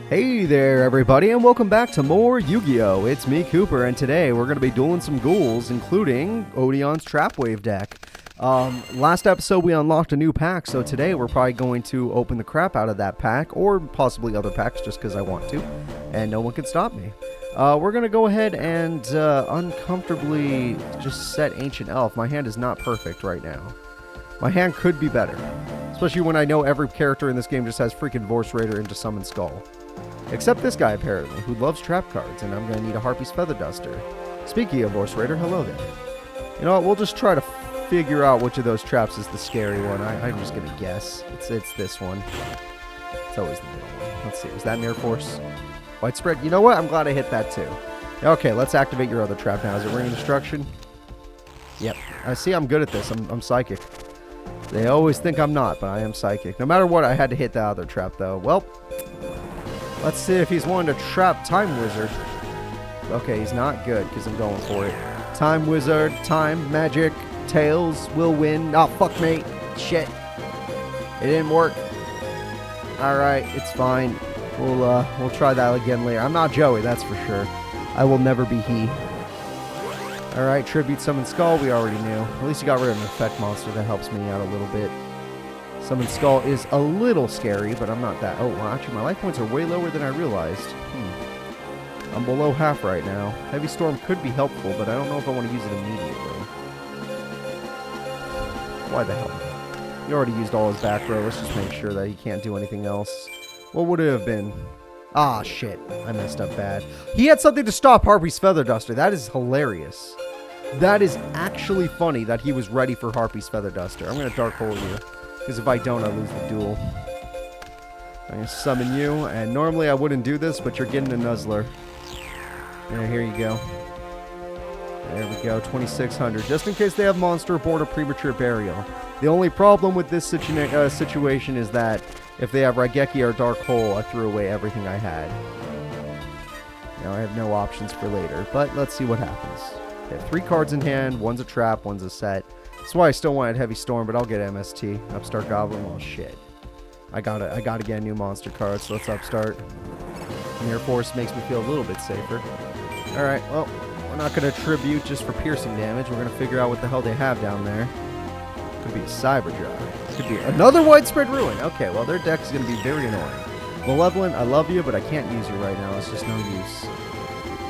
Hey there everybody and welcome back to more Yu-Gi-Oh! It's me, Cooper, and today we're going to be dueling some ghouls, including Odeon's Trap Wave deck. Last episode we unlocked a new pack, so today we're probably going to open the crap out of that pack, or possibly other packs just because I want to, and no one can stop me. We're going to go ahead and uncomfortably just set Ancient Elf. My hand is not perfect right now. My hand could be better, especially when I know every character in this game just has freaking Vorse Raider into Summon Skull. Except this guy, apparently, who loves trap cards, and I'm going to need a Harpy's Feather Duster. Speaking of Vorse Raider, hello there. You know what, we'll just try to figure out which of those traps is the scary one. I'm just going to guess. It's this one. It's always the middle one. Let's see, was that Mirror Force? Widespread? You know what, I'm glad I hit that too. Okay, let's activate your other trap now. Is it Ring of Destruction? Yep. I see I'm good at this. I'm psychic. They always think I'm not, but I am psychic. No matter what, I had to hit the other trap, though. Well, let's see if he's wanting to trap Time Wizard. Okay, he's not good, because I'm going for it. Time Wizard, Time, Magic, Tails, will win. Oh, fuck me. Shit. It didn't work. Alright, it's fine. We'll try that again later. I'm not Joey, that's for sure. I will never be he. Alright, Tribute Summon Skull, we already knew. At least you got rid of an effect monster that helps me out a little bit. Summon Skull is a little scary, but I'm not that... Oh, well, actually, my life points are way lower than I realized. I'm below half right now. Heavy Storm could be helpful, but I don't know if I want to use it immediately. Why the hell? He already used all his back row. Let's just make sure that he can't do anything else. What would it have been? Ah, shit. I messed up bad. He had something to stop Harpy's Feather Duster. That is hilarious. That is actually funny that he was ready for Harpy's Feather Duster. I'm going to Dark Hole you. Because if I don't, I lose the duel. I'm going to summon you, and normally I wouldn't do this, but you're getting a Nuzzler. And here you go. There we go, 2600. Just in case they have Monster Aboard or Premature Burial. The only problem with this situation is that if they have Raigeki or Dark Hole, I threw away everything I had. Now I have no options for later, but let's see what happens. They have 3 cards in hand, one's a trap, one's a set. That's why I still wanted Heavy Storm, but I'll get MST. Upstart Goblin, well shit. I gotta get a new monster card, so let's Upstart. Mirror Force makes me feel a little bit safer. Alright, well, we're not gonna Tribute just for piercing damage. We're gonna figure out what the hell they have down there. Could be a Cyber Drive. Could be another Widespread Ruin. Okay, well their deck is gonna be very annoying. Malevolent, I love you, but I can't use you right now. It's just no use.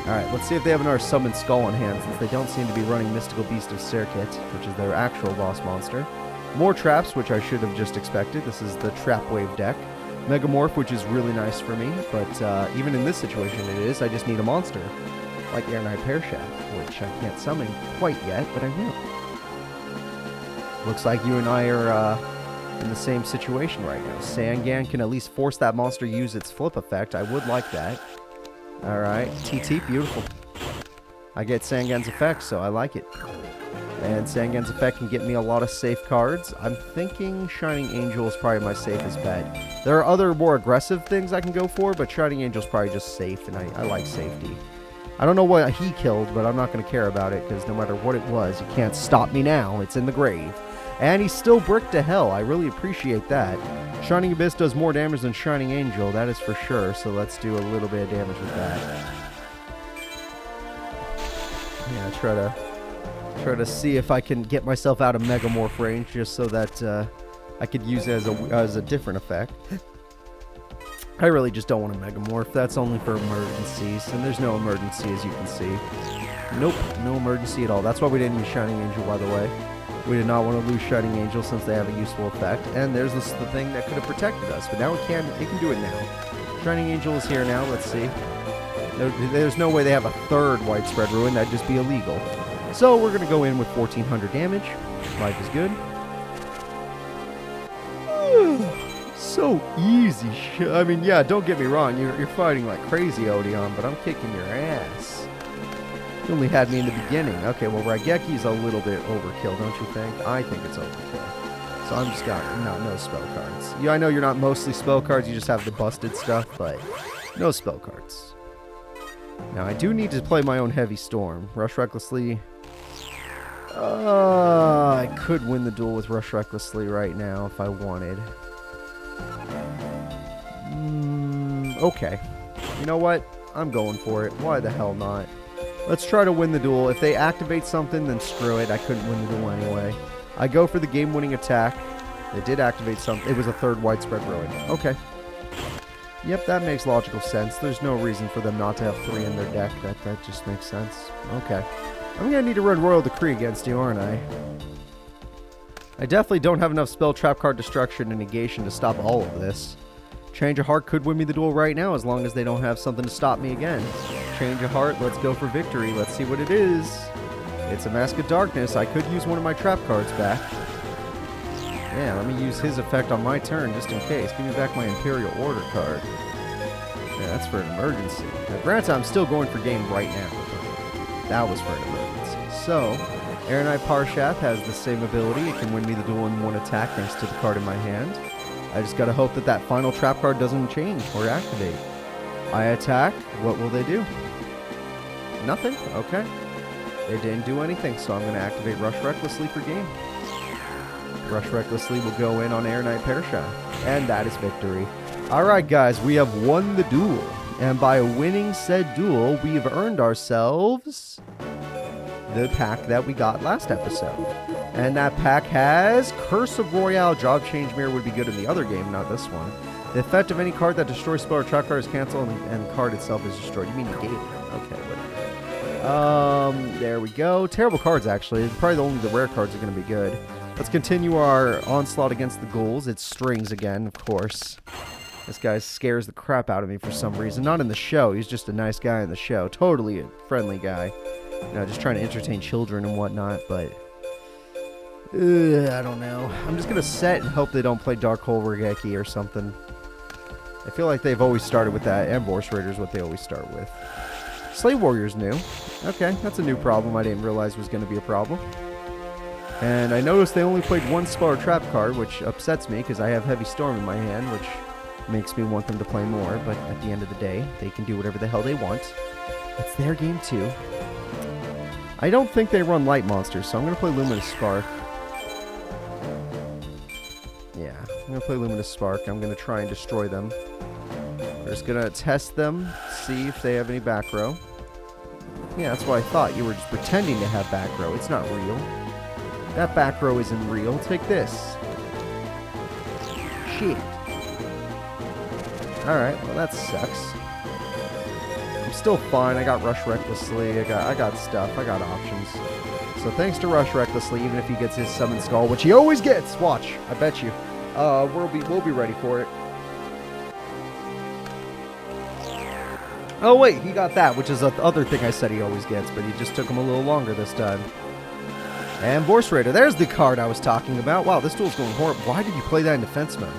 Alright, let's see if they have another Summon Skull on hand, since they don't seem to be running Mystical Beast of Circuit, which is their actual boss monster. More traps, which I should have just expected. This is the Trap Wave deck. Megamorph, which is really nice for me, but even in this situation it is. I just need a monster, like Airknight Pearshaft, which I can't summon quite yet, but I will. Looks like you and I are in the same situation right now. Sangan can at least force that monster to use its flip effect. I would like that. Alright, TT, beautiful. I get Sangan's effect, so I like it. And Sangan's effect can get me a lot of safe cards. I'm thinking Shining Angel is probably my safest bet. There are other more aggressive things I can go for, but Shining Angel is probably just safe, and I like safety. I don't know what he killed, but I'm not going to care about it, because no matter what it was, you can't stop me now. It's in the grave. And he's still bricked to hell. I really appreciate that. Shining Abyss does more damage than Shining Angel, that is for sure, so let's do a little bit of damage with that. Yeah, try to see if I can get myself out of Megamorph range, just so that I could use it as a different effect. I really just don't want to Megamorph. That's only for emergencies, and there's no emergency, as you can see. Nope, no emergency at all. That's why we didn't use Shining Angel, by the way. We did not want to lose Shining Angel since they have a useful effect. And there's the thing that could have protected us, but now it can do it now. Shining Angel is here now, let's see. There's no way they have a third Widespread Ruin, that'd just be illegal. So we're going to go in with 1400 damage. Life is good. So easy. I mean, yeah, don't get me wrong. You're fighting like crazy, Odeon, but I'm kicking your ass. You only had me in the beginning. Okay, well, Raigeki's a little bit overkill, don't you think? I think it's overkill. So I'm just got no spell cards. Yeah, I know you're not mostly spell cards. You just have the busted stuff, but no spell cards. Now, I do need to play my own Heavy Storm. Rush Recklessly. I could win the duel with Rush Recklessly right now if I wanted. Okay. You know what? I'm going for it. Why the hell not? Let's try to win the duel. If they activate something, then screw it. I couldn't win the duel anyway. I go for the game-winning attack. They did activate something. It was a third widespread ruin. Okay. Yep, that makes logical sense. There's no reason for them not to have 3 in their deck. That just makes sense. Okay. I'm going to need to run Royal Decree against you, aren't I? I definitely don't have enough spell, trap card, destruction, and negation to stop all of this. Change of Heart could win me the duel right now as long as they don't have something to stop me again. Change of Heart, let's go for victory. Let's see what it is. It's a Mask of Darkness. I could use one of my trap cards back. Yeah, let me use his effect on my turn just in case. Give me back my Imperial Order card. Yeah, that's for an emergency. Now, granted, I'm still going for game right now, but that was for an emergency. So, Aeronite Parshath has the same ability. It can win me the duel in 1 attack thanks to the card in my hand. I just gotta hope that that final trap card doesn't change or activate. I attack. What will they do? Nothing? Okay. They didn't do anything, so I'm gonna activate Rush Recklessly for game. Rush Recklessly will go in on Aeronite Parshath. And that is victory. Alright guys, we have won the duel. And by winning said duel, we have earned ourselves the pack that we got last episode. And that pack has Curse of Royale. Job Change Mirror would be good in the other game, not this one. The effect of any card that destroys spell or trap card is canceled and the card itself is destroyed. You mean negate? Okay, whatever. There we go. Terrible cards, actually. Probably only the rare cards are going to be good. Let's continue our onslaught against the ghouls. It's Strings again, of course. This guy scares the crap out of me for some reason. Not in the show. He's just a nice guy in the show. Totally a friendly guy. You know, just trying to entertain children and whatnot, but I don't know. I'm just going to set and hope they don't play Dark Hole Regeki or something. I feel like they've always started with that, and Vorse Raider is what they always start with. Slave Warrior's new. Okay, that's a new problem I didn't realize was going to be a problem. And I noticed they only played 1 spell or trap card, which upsets me because I have Heavy Storm in my hand, which makes me want them to play more. But at the end of the day, they can do whatever the hell they want. It's their game too. I don't think they run light monsters, so I'm going to play Luminous Spark. Yeah, I'm going to play Luminous Spark. I'm going to try and destroy them. We're just going to test them, see if they have any back row. Yeah, that's what I thought. You were just pretending to have back row. It's not real. That back row isn't real. Take this. Shit. Alright, well that sucks. I'm still fine. I got Rush Recklessly. I got stuff. I got options. So thanks to Rush Recklessly, even if he gets his Summon Skull, which he always gets. Watch. I bet you. We'll be ready for it. Oh wait, he got that, which is the other thing I said he always gets, but he just took him a little longer this time. And Vorse Raider, there's the card I was talking about. Wow, this duel's going horrible. Why did you play that in defense mode?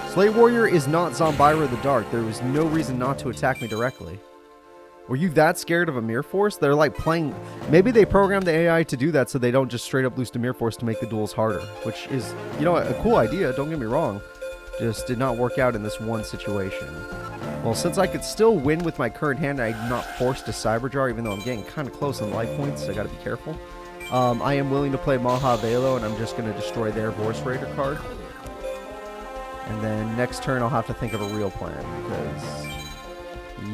Slave Warrior is not Zombira the Dark. There was no reason not to attack me directly. Were you that scared of a Mirror Force? They're like playing... Maybe they programmed the AI to do that so they don't just straight up lose to Mirror Force to make the duels harder. Which is, you know, a cool idea, don't get me wrong. Just did not work out in this one situation. Well, since I could still win with my current hand, I'm not forced to Cyberjar, even though I'm getting kind of close on life points, so I gotta be careful. I am willing to play Maha Velo, and I'm just going to destroy their Vorse Raider card. And then next turn, I'll have to think of a real plan, because...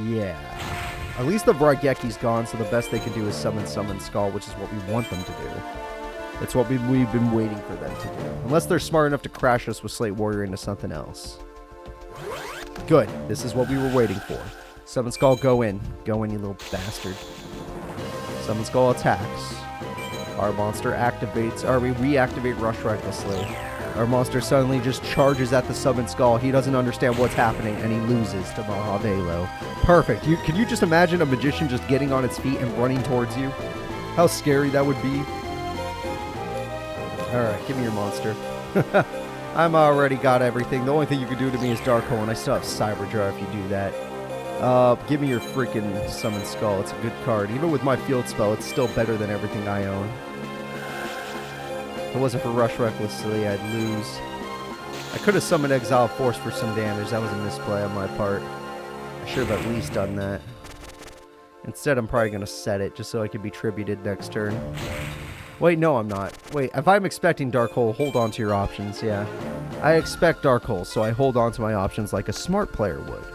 yeah. At least the Rageki's gone, so the best they can do is Summon Skull, which is what we want them to do. That's what we've been waiting for them to do. Unless they're smart enough to crash us with Slate Warrior into something else. Good. This is what we were waiting for. Summon Skull, go in. Go in, you little bastard. Summon Skull attacks. Our monster activates, or we reactivate Rush Recklessly. Our monster suddenly just charges at the Summon Skull. He doesn't understand what's happening, and he loses to Maha Velo. Perfect. Can you just imagine a magician just getting on its feet and running towards you? How scary that would be. Alright, give me your monster. I'm already got everything. The only thing you can do to me is Dark Hole, and I still have Cyberjar if you do that. Give me your freaking Summon Skull. It's a good card. Even with my field spell, it's still better than everything I own. If it wasn't for Rush Recklessly, I'd lose. I could have summoned Exile Force for some damage. That was a misplay on my part. I should have at least done that. Instead, I'm probably going to set it just so I can be tributed next turn. Wait, no, I'm not. Wait, if I'm expecting Dark Hole, hold on to your options, yeah. I expect Dark Hole, so I hold on to my options like a smart player would.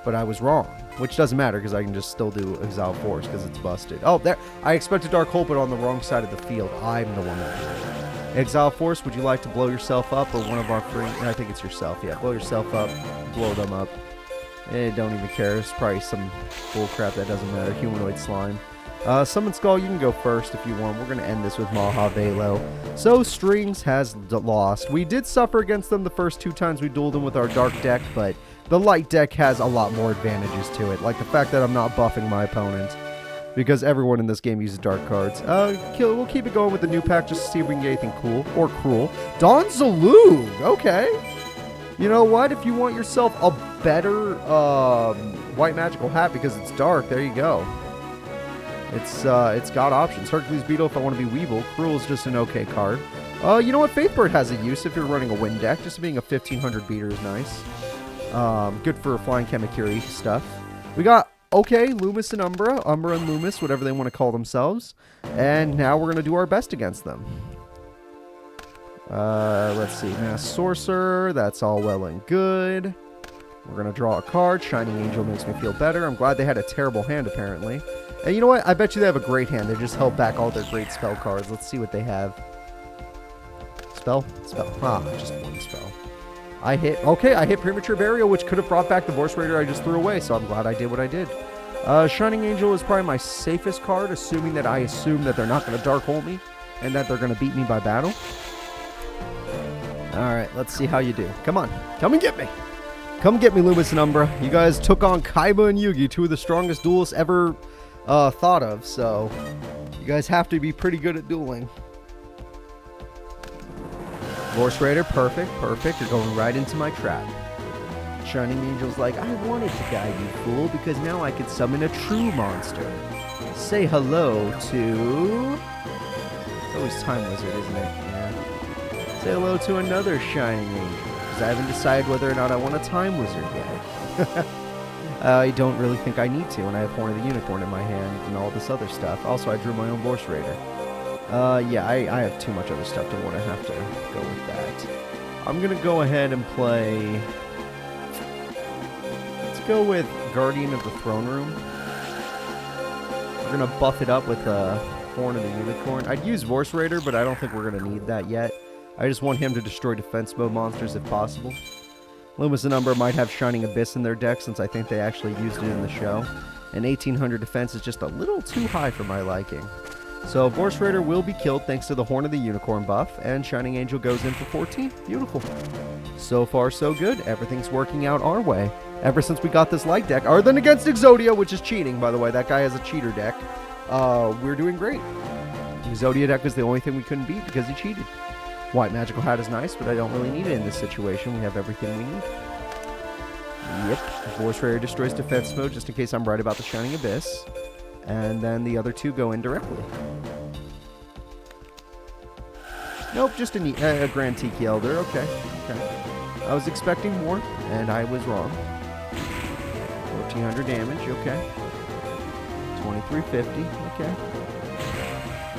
But I was wrong, which doesn't matter because I can just still do Exile Force because it's busted. Oh, there. I expected Dark Hole, but on the wrong side of the field. I'm the one that did it. Exile Force, would you like to blow yourself up or one of our free? I think it's yourself, yeah. Blow yourself up, blow them up. Don't even care. It's probably some bullcrap that doesn't matter. Humanoid slime. Summon Skull, you can go first if you want. We're going to end this with Maha Velo. So, Strings has lost. We did suffer against them the first 2 times we dueled them with our Dark deck, but the Light deck has a lot more advantages to it. Like the fact that I'm not buffing my opponent. Because everyone in this game uses Dark cards. We'll keep it going with the new pack just to see if we can get anything cool. Or cruel. Don Zalug! Okay. You know what? If you want yourself a better white magical hat because it's dark, there you go. It's got options. Hercules Beetle if I want to be Weevil. Cruel is just an okay card. You know what? Faithbird has a use if you're running a wind deck. Just being a 1500 beater is nice. Good for flying Kamakiri stuff. We got, okay, Lumis and Umbra. Umbra and Lumis, whatever they want to call themselves. And now we're going to do our best against them. Let's see. Mass Sorcerer. That's all well and good. We're going to draw a card. Shining Angel makes me feel better. I'm glad they had a terrible hand, apparently. And you know what? I bet you they have a great hand. They just held back all their great spell cards. Let's see what they have. Spell? Spell. Ah, just one spell. I hit Premature Burial, which could have brought back the Vorse Raider I just threw away, so I'm glad I did what I did. Shining Angel is probably my safest card, assuming that they're not going to Dark Hole me, and that they're going to beat me by battle. Alright, let's see how you do. Come on. Come and get me. Come get me, Lumis and Umbra. You guys took on Kaiba and Yugi, 2 of the strongest duelists ever thought of, so you guys have to be pretty good at dueling. Vorse Raider, perfect. You're going right into my trap. Shining Angel's like, I wanted to guide you, fool, because now I could summon a true monster. Say hello to... It's always Time Wizard, isn't it? Yeah. Say hello to another Shining Angel, because I haven't decided whether or not I want a Time Wizard yet. I don't really think I need to, and I have Horn of the Unicorn in my hand and all this other stuff. Also, I drew my own Vorse Raider. Yeah, I have too much other stuff to want to have to go with that. I'm going to go ahead and play... Let's go with Guardian of the Throne Room. We're going to buff it up with Horn of the Unicorn. I'd use Vorse Raider, but I don't think we're going to need that yet. I just want him to destroy defense mode monsters if possible. Lumis and Umbra might have Shining Abyss in their deck since I think they actually used it in the show. And 1800 defense is just a little too high for my liking. So Vorse Raider will be killed thanks to the Horn of the Unicorn buff, and Shining Angel goes in for 14. Beautiful. So far, so good. Everything's working out our way. Ever since we got this light deck, other than against Yugioh, which is cheating, by the way. That guy has a cheater deck. We're doing great. Yugioh deck was the only thing we couldn't beat because he cheated. White Magical Hat is nice, but I don't really need it in this situation. We have everything we need. Yep. Vorse Raider destroys defense mode, just in case I'm right about the Shining Abyss. And then the other 2 go in directly. Nope, just a Grand Tiki Elder. Okay. I was expecting more, and I was wrong. 1400 damage. Okay. 2350. Okay.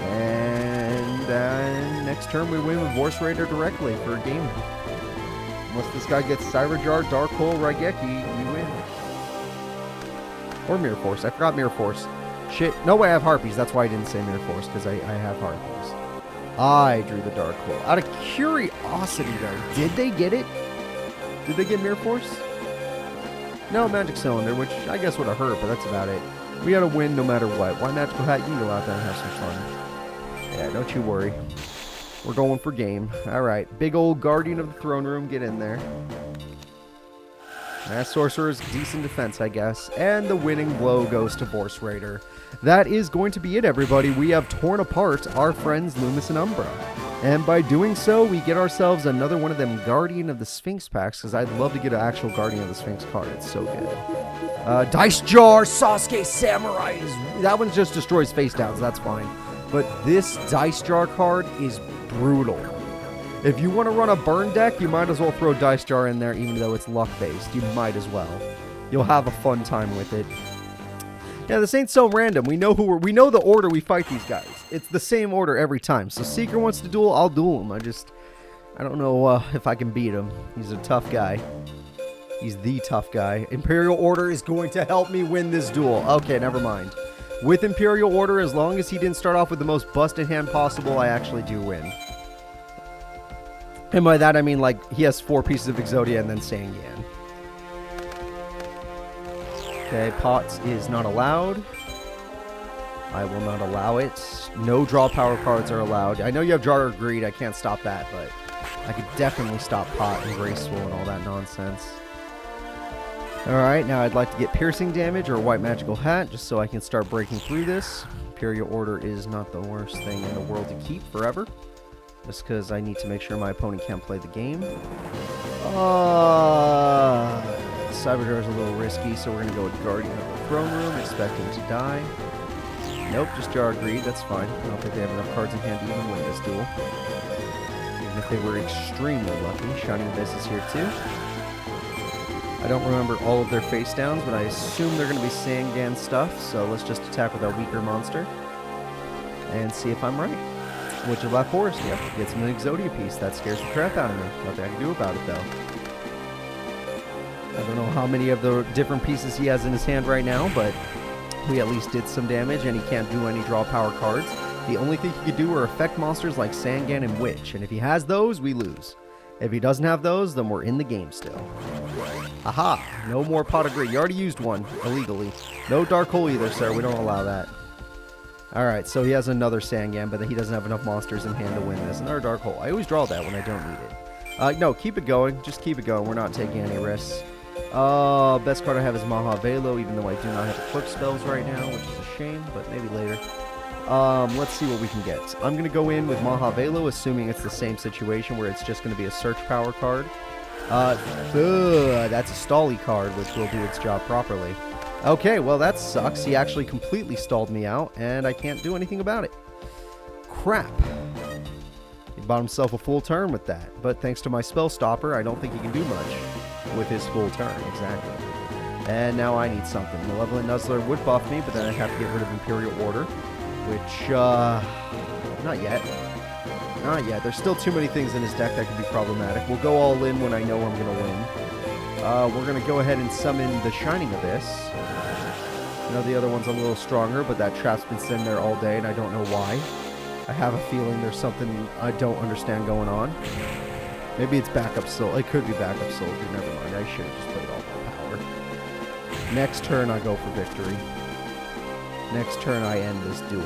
And then next turn we win with Vorse Raider directly for a game. Unless this guy gets Cyberjar, Dark Hole, Raigeki, we win. Or Mirror Force. I forgot Mirror Force. Shit. No way I have Harpies. That's why I didn't say Mirror Force, because I have Harpies. I drew the Dark Hole. Out of curiosity, though, did they get it? Did they get Mirror Force? No, Magic Cylinder, which I guess would have hurt, but that's about it. We gotta win no matter what. White Magical Hat, you can go out there and have some fun. Yeah, don't you worry. We're going for game. Alright, big old Guardian of the Throne Room, get in there. Mass Sorcerer is decent defense, I guess. And the winning blow goes to Vorse Raider. That is going to be it, everybody. We have torn apart our friends Lumis and Umbra. And by doing so, we get ourselves another one of them Guardian of the Sphinx packs, because I'd love to get an actual Guardian of the Sphinx card. It's so good. Dice Jar Sasuke Samurai. That one just destroys face downs. That's fine. But this Dice Jar card is brutal. If you want to run a burn deck, you might as well throw Dice Jar in there, even though it's luck-based. You might as well. You'll have a fun time with it. Yeah, this ain't so random. We know we know the order we fight these guys. It's the same order every time. So Seeker wants to duel, I'll duel him. I don't know if I can beat him. He's a tough guy. He's the tough guy. Imperial Order is going to help me win this duel. Okay, never mind. With Imperial Order, as long as he didn't start off with the most busted hand possible, I actually do win. And by that, I mean, like, he has 4 pieces of Exodia and then Sangan. Okay, Pots is not allowed. I will not allow it. No draw power cards are allowed. I know you have Jar of Greed. I can't stop that, but I could definitely stop Pot and Graceful and all that nonsense. Alright, now I'd like to get Piercing Damage or White Magical Hat, just so I can start breaking through this. Imperial Order is not the worst thing in the world to keep forever. Just because I need to make sure my opponent can't play the game. Cyberjar is a little risky, so we're going to go with Guardian of the Throne Room, expecting to die. Nope, just Jar of Greed, that's fine. I don't think they have enough cards in hand to even win this duel. Even if they were extremely lucky. Shining Abyss is here too. I don't remember all of their face downs, but I assume they're going to be Sangan stuff, so let's just attack with our weaker monster and see if I'm right. Witch of Black Forest, yep, gets him an Exodia piece. That scares the crap out of me. Nothing I can do about it, though. I don't know how many of the different pieces he has in his hand right now, but we at least did some damage, and he can't do any draw power cards. The only thing he could do are affect monsters like Sangan and Witch, and if he has those, we lose. If he doesn't have those, then we're in the game still. Aha! No more Pot of Greed. You already used one, illegally. No Dark Hole either, sir. We don't allow that. Alright, so he has another Sangan, but he doesn't have enough monsters in hand to win this. Another Dark Hole. I always draw that when I don't need it. No, keep it going. Just keep it going. We're not taking any risks. Best card I have is Maha Velo, even though I do not have equipped spells right now, which is a shame, but maybe later. Let's see what we can get. I'm going to go in with Maha Velo, assuming it's the same situation where it's just going to be a search power card. That's a Stally card, which will do its job properly. Okay, well that sucks. He actually completely stalled me out, and I can't do anything about it. Crap. He bought himself a full turn with that, but thanks to my spell stopper, I don't think he can do much with his full turn, exactly. And now I need something. Malevolent Nuzzler would buff me, but then I'd have to get rid of Imperial Order, which, not yet. Not yet. There's still too many things in his deck that could be problematic. We'll go all in when I know I'm going to win. We're going to go ahead and summon the Shining Abyss. I know the other one's a little stronger, but that trap's been sitting there all day, and I don't know why. I have a feeling there's something I don't understand going on. Maybe it's backup soldier. It could be backup soldier. Never mind. I should have just played all my power. Next turn, I go for victory. Next turn, I end this duel.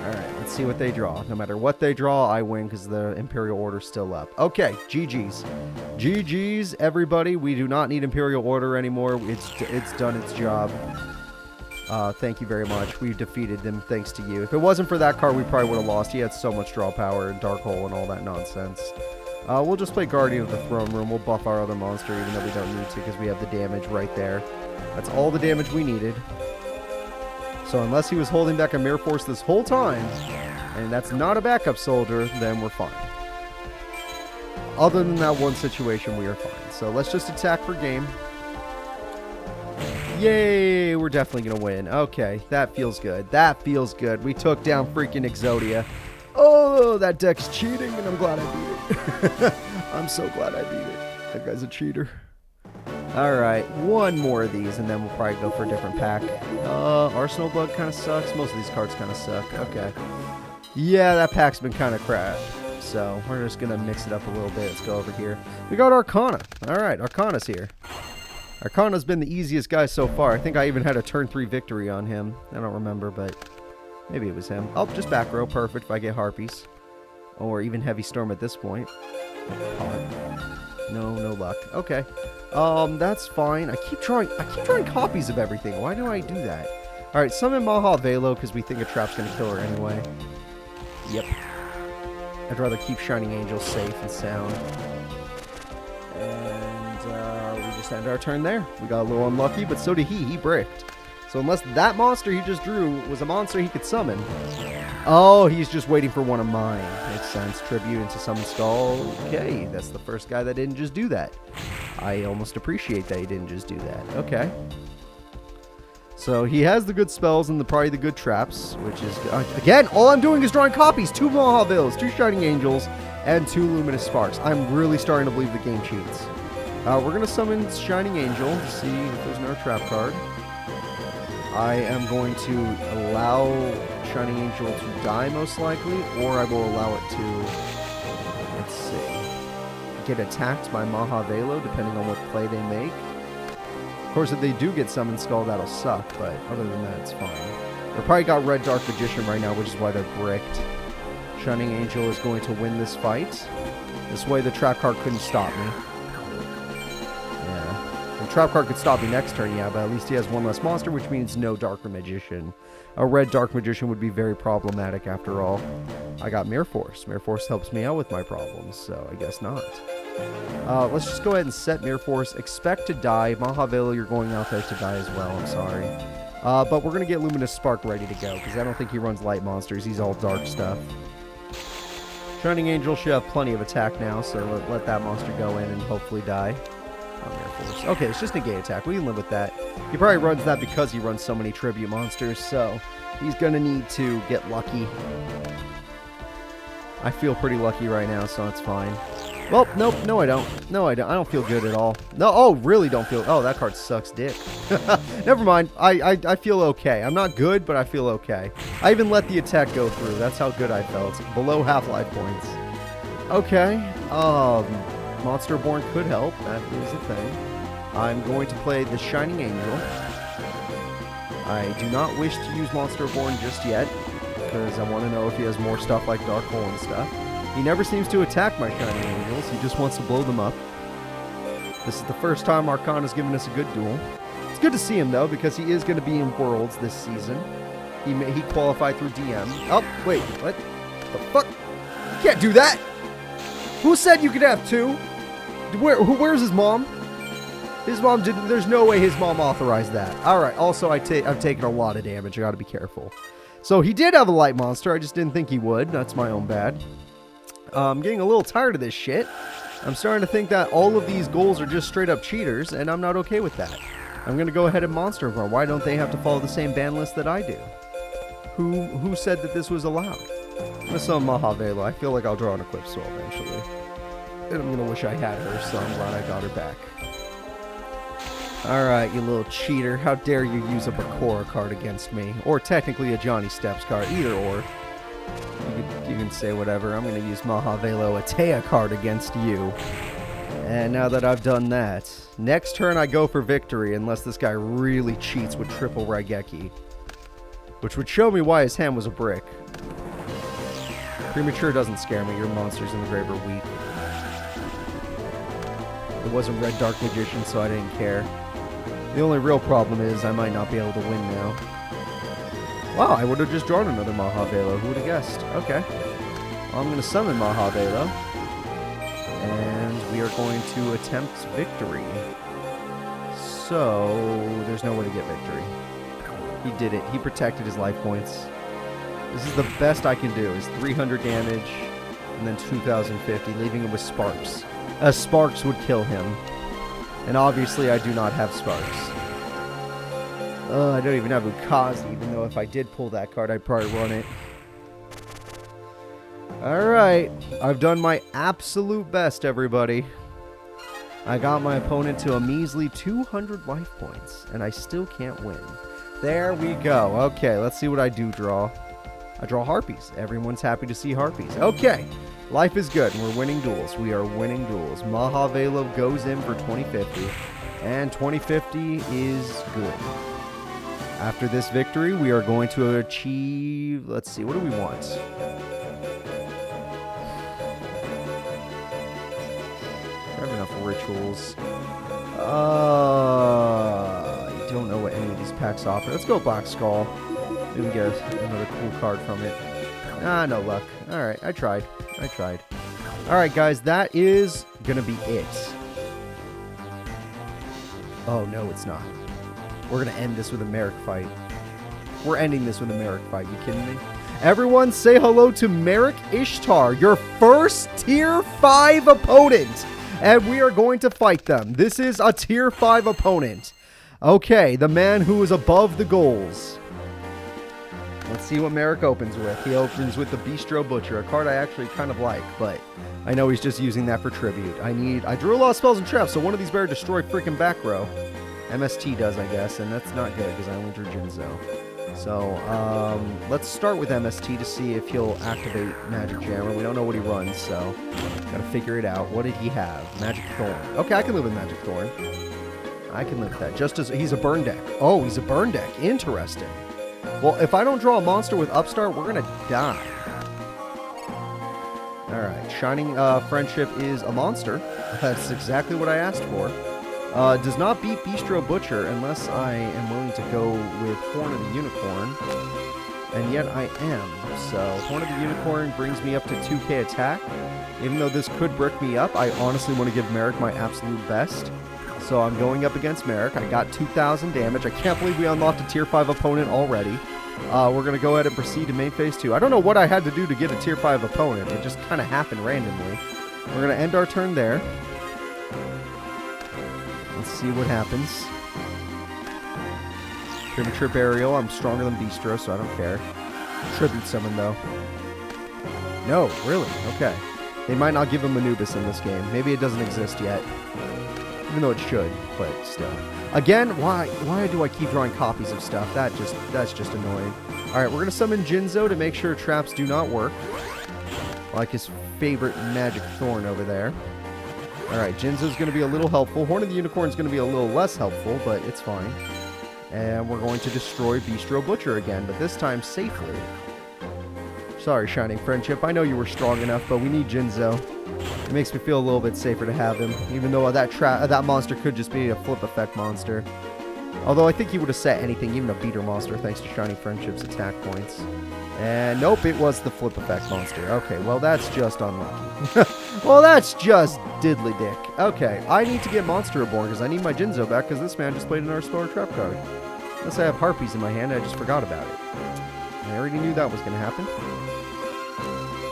Alright, let's see what they draw. No matter what they draw, I win because the Imperial Order's still up. Okay, GG's. GG's, everybody. We do not need Imperial Order anymore. It's done its job. Thank you very much. We defeated them thanks to you. If it wasn't for that card, we probably would have lost. He had so much draw power and Dark Hole and all that nonsense. We'll just play Guardian of the Throne Room. We'll buff our other monster even though we don't need to because we have the damage right there. That's all the damage we needed. So unless he was holding back a Mirror Force this whole time, and that's not a backup soldier, then we're fine. Other than that one situation, we are fine. So let's just attack for game. Yay! We're definitely going to win. Okay, that feels good. That feels good. We took down freaking Exodia. Oh, that deck's cheating, and I'm glad I beat it. I'm so glad I beat it. That guy's a cheater. Alright, one more of these, and then we'll probably go for a different pack. Arsenal Bug kind of sucks. Most of these cards kind of suck. Okay. Yeah, that pack's been kind of crap. So, we're just going to mix it up a little bit. Let's go over here. We got Arcana. Alright, Arcana's here. Arcana's been the easiest guy so far. I think I even had a turn 3 victory on him. I don't remember, but maybe it was him. Oh, just back row. Perfect if I get Harpies. Or even Heavy Storm at this point. No luck. Okay. That's fine. I keep drawing copies of everything. Why do I do that? Alright, summon Maha Velo because we think a trap's gonna kill her anyway. Yep. I'd rather keep Shining Angels safe and sound. And we just end our turn there. We got a little unlucky, but so did he. He bricked. So unless that monster he just drew was a monster he could summon. Oh, he's just waiting for one of mine. Makes sense. Tribute into Summon Skull. Okay, that's the first guy that didn't just do that. I almost appreciate that he didn't just do that. Okay. So he has the good spells and probably the good traps, which is... again, all I'm doing is drawing copies. 2 Mahavales, 2 Shining Angels, and 2 Luminous Sparks. I'm really starting to believe the game cheats. We're going to summon Shining Angel to see if there's no trap card. I am going to allow Shining Angel to die, most likely, or I will allow it to, let's see, get attacked by Mahavelo, depending on what play they make. Of course, if they do get Summon Skull, that'll suck, but other than that, it's fine. They're probably got Red Dark Magician right now, which is why they're bricked. Shining Angel is going to win this fight. This way, the trap card couldn't stop me. The trap card could stop me next turn, yeah, but at least he has 1 less monster, which means no Darker Magician. A Red Dark Magician would be very problematic after all. I got Mirror Force. Mirror Force helps me out with my problems, so I guess not. Let's just go ahead and set Mirror Force. Expect to die. Mahavelo, you're going out there to die as well, I'm sorry. But we're going to get Luminous Spark ready to go, because I don't think he runs light monsters. He's all dark stuff. Shining Angel should have plenty of attack now, so let that monster go in and hopefully die. Okay, it's just negate attack. We can live with that. He probably runs that because he runs so many tribute monsters, so he's going to need to get lucky. I feel pretty lucky right now, so it's fine. Well, nope, no I don't. No I don't. I don't feel good at all. No, oh, really don't feel... Oh, that card sucks dick. Never mind. I feel okay. I'm not good, but I feel okay. I even let the attack go through. That's how good I felt. Below half life points. Okay. Monster Born could help. That is the thing. I'm going to play the Shining Angel. I do not wish to use Monster Born just yet, because I want to know if he has more stuff like Dark Hole and stuff. He never seems to attack my Shining Angels. He just wants to blow them up. This is the first time Arcana has given us a good duel. It's good to see him, though, because he is going to be in Worlds this season. He qualified through DM. Oh, wait. What the fuck? You can't do that! Who said you could have 2? Where's his mom? His mom didn't... There's no way his mom authorized that. Alright, also I've taken a lot of damage. I gotta be careful. So he did have a light monster. I just didn't think he would. That's my own bad. I'm getting a little tired of this shit. I'm starting to think that all of these goals are just straight up cheaters, and I'm not okay with that. I'm gonna go ahead and Monster Bar. Why don't they have to follow the same ban list that I do? Who said that this was allowed? I'm gonna summon Mahavelo. I feel like I'll draw an Eclipse Soul eventually. And I'm going to wish I had her, so I'm glad I got her back. Alright, you little cheater. How dare you use up a Korra card against me? Or technically a Johnny Steps card. Either or. You can say whatever. I'm going to use Mahavelo, a Taya card against you. And now that I've done that, next turn I go for victory unless this guy really cheats with triple Raigeki. Which would show me why his hand was a brick. Premature doesn't scare me. Your monsters in the grave are weak. It was a Red Dark Magician, so I didn't care. The only real problem is I might not be able to win now. Wow, I would have just drawn another Mahavelo. Who would have guessed? Okay. Well, I'm going to summon Mahavelo. And we are going to attempt victory. So, there's no way to get victory. He did it. He protected his life points. This is the best I can do, is 300 damage and then 2,050, leaving him with Sparks. Sparks would kill him. And obviously I do not have Sparks. I don't even have Ukazi, even though if I did pull that card, I'd probably run it. Alright. I've done my absolute best, everybody. I got my opponent to a measly 200 life points, and I still can't win. There we go. Okay, let's see what I do draw. I draw Harpies. Everyone's happy to see Harpies. Okay. Life is good, and we're winning duels. We are winning duels. Mahavelo goes in for 2050, and 2050 is good. After this victory, we are going to achieve... Let's see, what do we want? I have enough rituals. I don't know what any of these packs offer. Let's go Black Skull. Maybe we get another cool card from it. Ah, no luck. Alright, I tried. Alright, guys, that is gonna be it. Oh, no, it's not. We're gonna end this with a Marik fight. We're ending this with a Marik fight. You kidding me? Everyone say hello to Marik Ishtar, your first tier 5 opponent. and we are going to fight them. This is a tier 5 opponent. Okay, the man who is above the goals. Let's see what Marik opens with. He opens with the Bistro Butcher, a card I actually kind of like, but I know he's just using that for tribute. I drew a lot of spells and traps, so one of these better destroy freaking back row. MST does, I guess, and that's not good because I only drew Jinzo. So, let's start with MST to see if he'll activate Magic Jammer. We don't know what he runs, so gotta figure it out. What did he have? Magic Thorn. Okay, I can live with Magic Thorn. I can live with that. Just as he's a burn deck. Oh, he's a burn deck. Interesting. Well, if I don't draw a monster with Upstart, we're gonna die. Alright, Shining Friendship is a monster. That's exactly what I asked for. Does not beat Bistro Butcher unless I am willing to go with Horn of the Unicorn. And yet I am. So, Horn of the Unicorn brings me up to 2k attack. Even though this could brick me up, I honestly want to give Marik my absolute best. So I'm going up against Marik. I got 2,000 damage. I can't believe we unlocked a tier 5 opponent already. We're going to go ahead and proceed to main phase 2. I don't know what I had to do to get a tier 5 opponent. It just kind of happened randomly. We're going to end our turn there. Let's see what happens. Premature Burial. I'm stronger than Bistro, so I don't care. Tribute Summon, though. No, really? Okay. They might not give him Anubis in this game. Maybe it doesn't exist yet. Even though it should, but still. Again, why do I keep drawing copies of stuff? That's just annoying. Alright, we're going to summon Jinzo to make sure traps do not work. Like his favorite Magic Thorn over there. Alright, Jinzo's going to be a little helpful. Horn of the Unicorn is going to be a little less helpful, but it's fine. And we're going to destroy Bistro Butcher again, but this time safely. Sorry, Shining Friendship. I know you were strong enough, but we need Jinzo. It makes me feel a little bit safer to have him, even though that monster could just be a flip effect monster. Although I think he would have set anything, even a beater monster, thanks to Shining Friendship's attack points. And nope, it was the flip effect monster. Okay, well that's just unlucky. Well, that's just diddly dick. Okay, I need to get Monster Reborn because I need my Jinzo back because this man just played an Explorer Trap card. Unless I have Harpies in my hand, I just forgot about it. I already knew that was going to happen.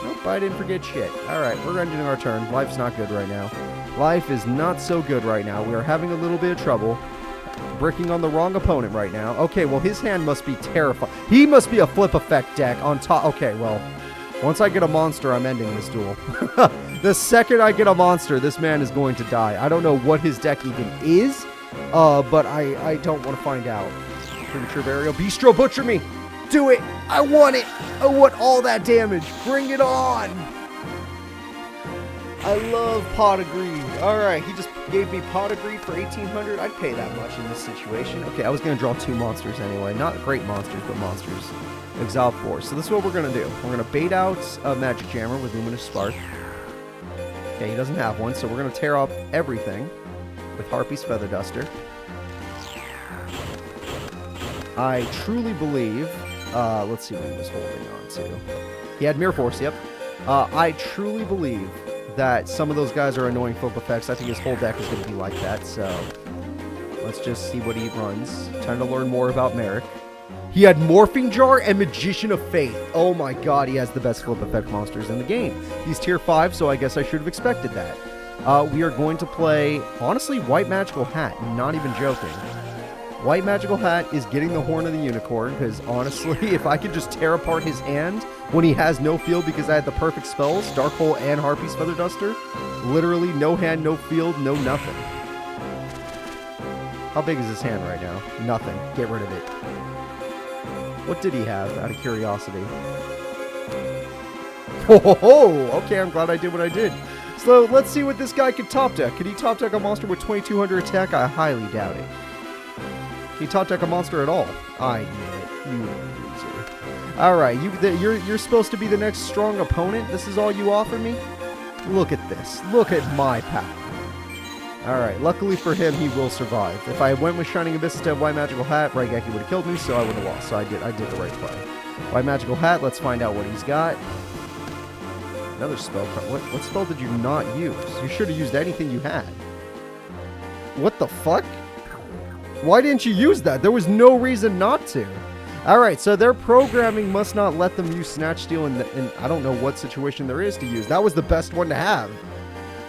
Nope, I didn't forget shit. Alright, we're ending our turn. Life's not good right now. Life is not so good right now. We are having a little bit of trouble. Bricking on the wrong opponent right now. Okay, well, his hand must be terrifying. He must be a flip effect deck on top. Okay, well, once I get a monster, I'm ending this duel. The second I get a monster, this man is going to die. I don't know what his deck even is, but I don't want to find out. Premature Burial. Bistro Butcher me! Do it! I want it! I want all that damage! Bring it on! I love Pot of Greed. Alright, he just gave me Pot of Greed for 1,800. I'd pay that much in this situation. Okay, I was going to draw 2 monsters anyway. Not great monsters, but monsters. Exile 4. So this is what we're going to do. We're going to bait out a Magic Jammer with Luminous Spark. Okay, he doesn't have one, so we're going to tear off everything with Harpy's Feather Duster. I truly believe... let's see what he was holding on to. He had Mirror Force, yep. I truly believe that some of those guys are annoying flip effects. I think his whole deck is going to be like that, so let's just see what he runs. Time to learn more about Marik. He had Morphing Jar and Magician of Faith. Oh my god, he has the best flip effect monsters in the game. He's tier 5, so I guess I should have expected that. We are going to play, honestly, White Magical Hat. Not even joking. White Magical Hat is getting the Horn of the Unicorn, because honestly, if I could just tear apart his hand when he has no field because I had the perfect spells, Dark Hole and Harpy's Feather Duster, literally no hand, no field, no nothing. How big is his hand right now? Nothing. Get rid of it. What did he have, out of curiosity? Oh, okay, I'm glad I did what I did. So, let's see what this guy can top deck. Can he top deck a monster with 2,200 attack? I highly doubt it. Can he top deck a monster at all? I knew it. You loser. Alright, you're supposed to be the next strong opponent? This is all you offer me? Look at this. Look at my power. Alright, luckily for him, he will survive. If I went with Shining Abyss instead of White Magical Hat, Raigeki would have killed me, so I would have lost. So I did the right play. White Magical Hat, let's find out what he's got. Another spell card. What spell did you not use? You should have used anything you had. What the fuck? Why didn't you use that? There was no reason not to. Alright, so their programming must not let them use Snatch Steal in I don't know what situation there is to use. That was the best one to have.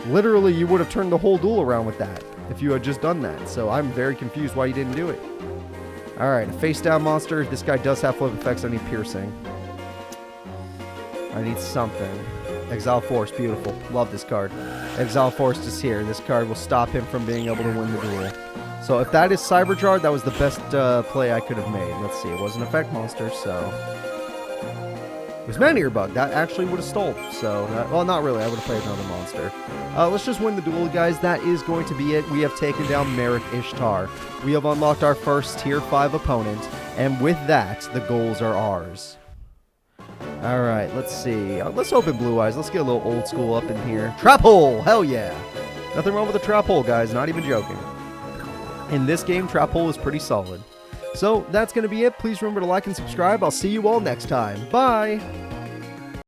Literally, you would have turned the whole duel around with that if you had just done that. So I'm very confused why you didn't do it. Alright, a face-down monster. This guy does have flip effects. I need piercing. I need something. Exile Force, beautiful. Love this card. Exile Force is here. This card will stop him from being able to win the duel. So if that is Cyberjar, that was the best play I could have made. Let's see, it was an effect monster, so... It was Man Earbug. That actually would have stole. So, well, not really. I would have played another monster. Let's just win the duel, guys. That is going to be it. We have taken down Marik Ishtar. We have unlocked our first Tier 5 opponent. And with that, the goals are ours. Alright, let's see. Let's open Blue Eyes. Let's get a little old school up in here. Trap Hole! Hell yeah! Nothing wrong with a Trap Hole, guys. Not even joking. In this game, Trap Hole is pretty solid. So, that's going to be it. Please remember to like and subscribe. I'll see you all next time. Bye!